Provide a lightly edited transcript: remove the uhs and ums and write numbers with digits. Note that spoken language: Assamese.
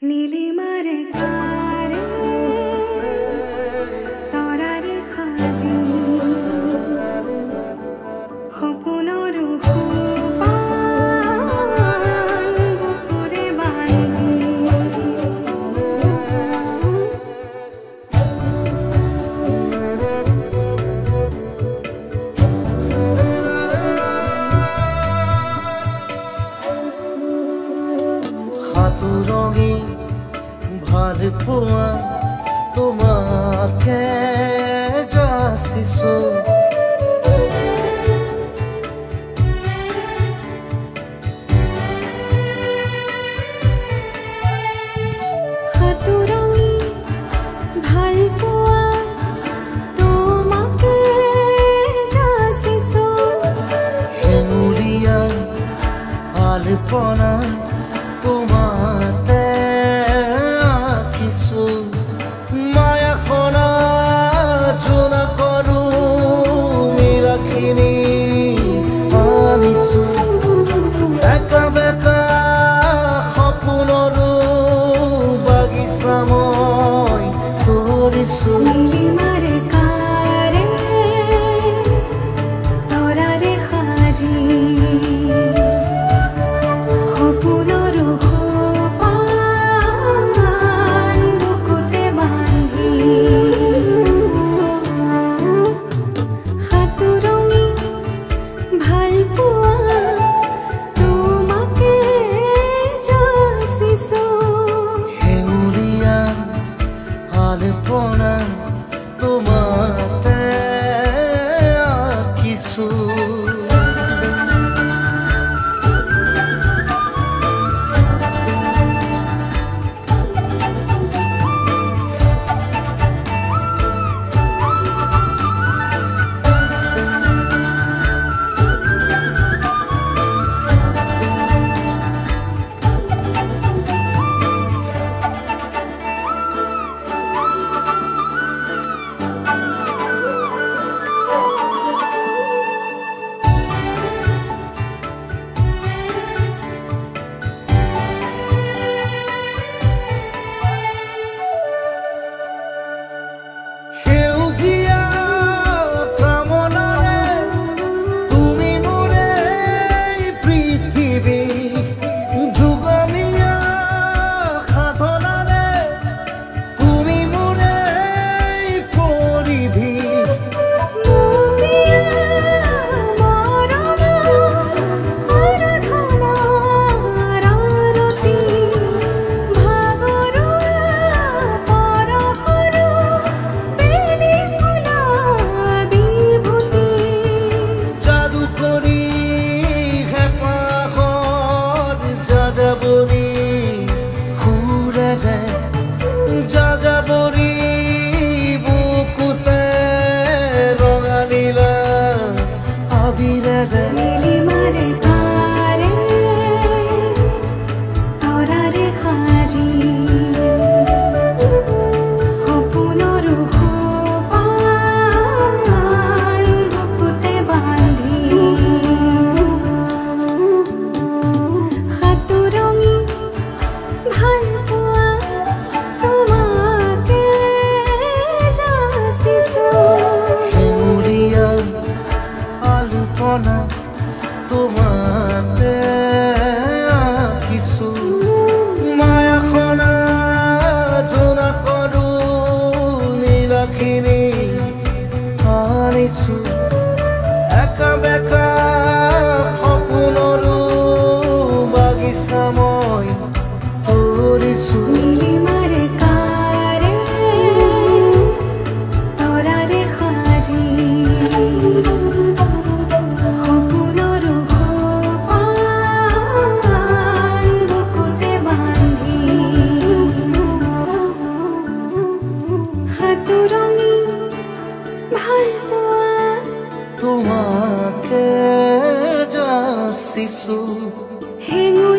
নীলিমাৰ কাৰে তৰাৰে খাজি সপোনৰ সোপান বুকুৰে বান্ধি সাতুৰঙি ভাল পোৱা তোমাকে যাচিছো সাতুৰঙি ভাল পোৱা তোমাকে যাচিছো হেঙুলীয়া আলপনা তোমাতে আঁকিছো মায়াখনা জোনা কৰো মীৰাখিনি আনিছো একা বেকা সপোনৰো বাগিচা মই কৰিছো নীলিমাৰ কাৰে তৰাৰে সাজি সপোনৰ সোপান বুকুতে বান্ধি সাতুৰঙি ভাল পোৱা তোমাকে যাচিছো হেঙুলীয়া আলপনা তোমাতে আঁকিছো সেউজীয়া কামনাৰে তুমি মোৰে পৃথিৱী যুগমীয়া সাধনাৰে তুমি মোৰে পৰিধি যাদু কৰি হেঁপাহত যাযাবৰী সুৰেৰে যাযাবৰী বুকুতে ৰঙা নীলা আবিৰেৰে নীলিমাৰ কাৰে তৰাৰে সাজি সপোনৰ সোপান বুকুতে বান্ধি সাতুৰঙি ভাল পোৱা তোমাকে যাচিছো হেঙুলীয়া আলপনা তোমাতে আঁকিছো মায়াখনা জোনা কৰো নীলাখিনি আনিছো একা বেকা সপোনৰো বাগিচা মই কৰিছো নীলিমাৰ কাৰে তৰাৰে সাজি সপোনৰ সোপান বুকুতে বান্ধি সাতুৰঙি ভাল পোৱা তোমাকে যাচিছো হেঙুলীয়া